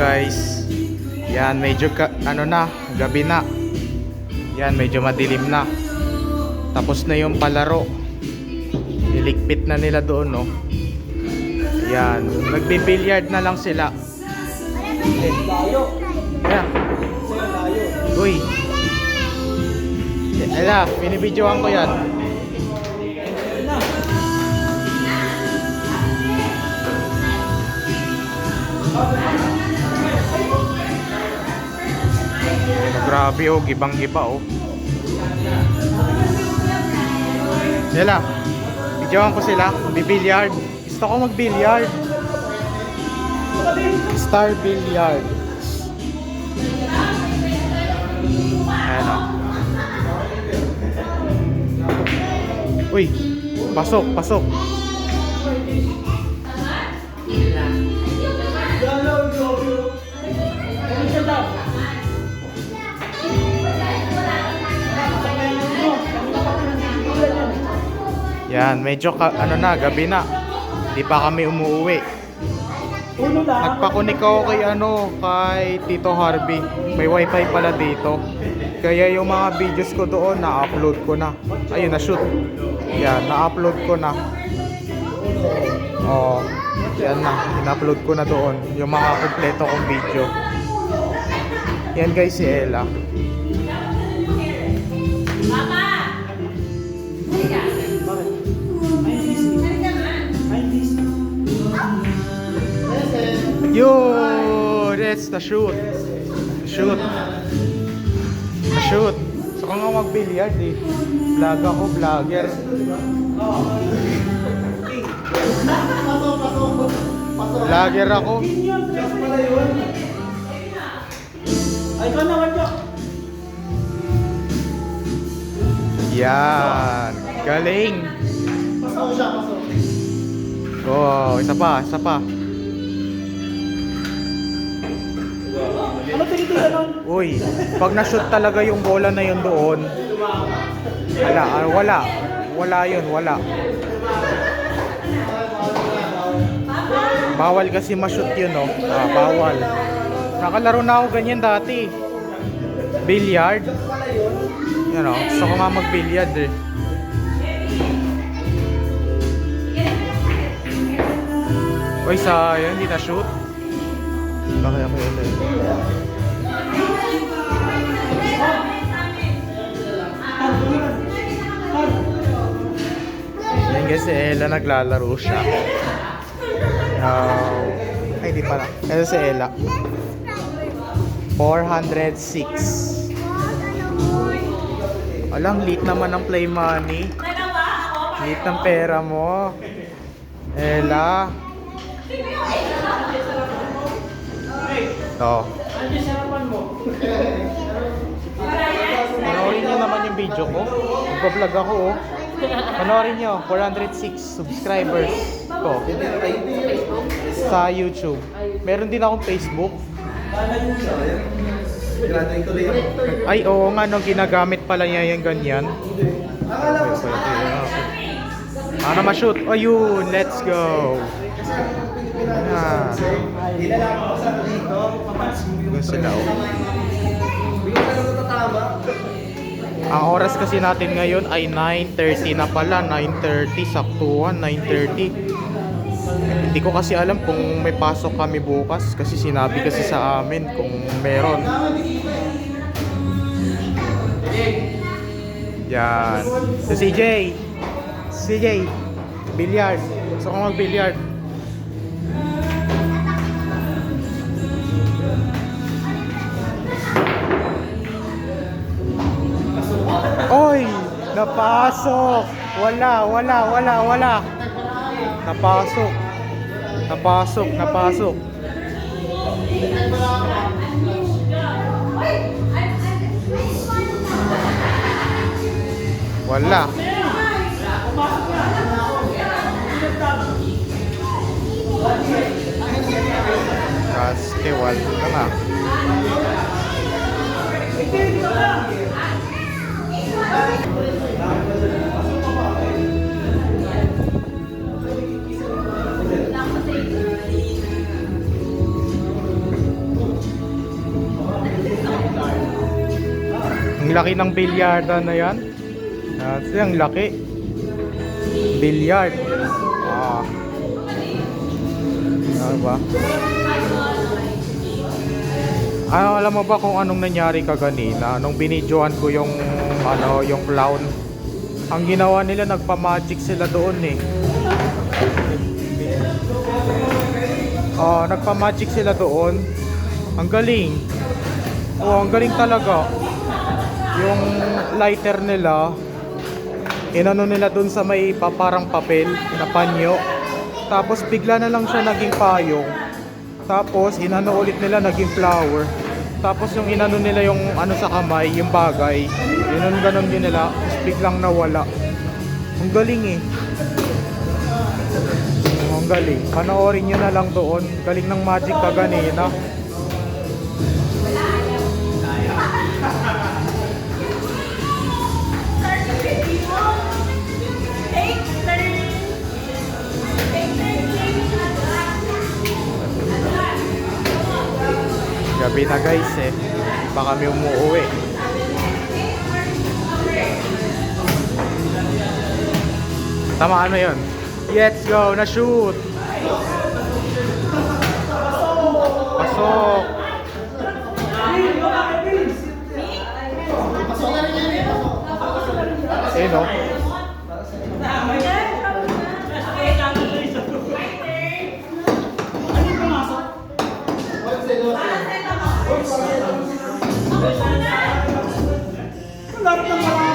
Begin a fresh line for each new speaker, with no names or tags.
guys. Yan, medyo ano na, gabi na. Yan, medyo madilim na. Tapos na yung palaro. Nilikpit na nila doon, no. Yan, nagbi-billiard na lang sila. Yan. Uy. Ela, binibidyoan ko yan. Grabe oh, gibang-giba oh. Ela, bidyoan ko sila, bibilyard. Gusto ko mag-billiard. Star Billiard. Ayan o. Uy, pasok, pasok. Yan, medyo ano na, gabi na. Di pa kami umuwi. Nagpakunik ako kay Tito Harvey. May wifi pala dito. Kaya yung mga videos ko doon, na-upload ko na. Ayun, na-shoot. Yan, na-upload ko na. Oh, yan na. In-upload ko na doon. Yung mga kompleto kong video. Yan guys, si Ella. Yo, that's the shoot. Shoot. Shoot. So kung nga mag-billiard eh. Vlog ako, vlogger. Vlogger ako. Yan. Galing. Oh, isa pa, isa pa.
Ano tinitingnan nun?
Uy, pag na-shoot talaga yung bola na yun doon, wala yun, wala. Bawal kasi ma-shoot yun, no? Bawal. Nakalaro na ako ganyan dati. Billiard. Yan o, gusto ko nga mag-billiard eh. Uy, sayang, hindi na-shoot. Bakit ako yun eh? Yan guys, si Ella naglalaro siya. Ay, di pala. Ito si Ella. 406. Alang, lit naman ang play money. Lit ng pera mo. Ella. Ito. Panoorin nyo naman yung video ko. Nagpa-vlog ako oh. Panoorin nyo, 406 subscribers ko sa YouTube. Meron din akong Facebook. Ay oo nga no, ginagamit pala niya yung ganyan. Para ma-shoot. Ayun, let's go. Sila oh. Ang oras kasi natin ngayon ay 9:30 na pala. 9:30, saktuhan, 9:30. Hindi ko kasi alam kung may pasok kami bukas. Kasi sinabi kasi sa amin kung meron. Yan. So CJ, billiard. Gusto ko mag-billiard. Oy! Napasok! Wala. Napasok. Wala. Wala nga. laki ng bilyarda na yan. Kasi ang laki. Bilyard. Ah. Ano ba? Alam mo ba kung anong nangyari kaganina nung binidyoan ko yung yung clown? Ang ginawa nila, nagpa-magic sila doon eh. Nagpa-magic sila doon. Ang galing. Ang galing talaga. Yung lighter nila, inano nila doon sa may parang papel na panyo. Tapos bigla na lang siya naging payong. Tapos inano ulit nila, naging flower. Tapos yung inano nila yung ano sa kamay, yung bagay, ganon din nila. Tapos biglang nawala. Ang galing eh. Ang galing. Panoorin nyo na lang doon. Galing ng magic kaganina. Gabi na guys eh. Baka kami umuwi. Tama ano yun? Let's go! Na-shoot! Pasok! Eh no?
Dapat ng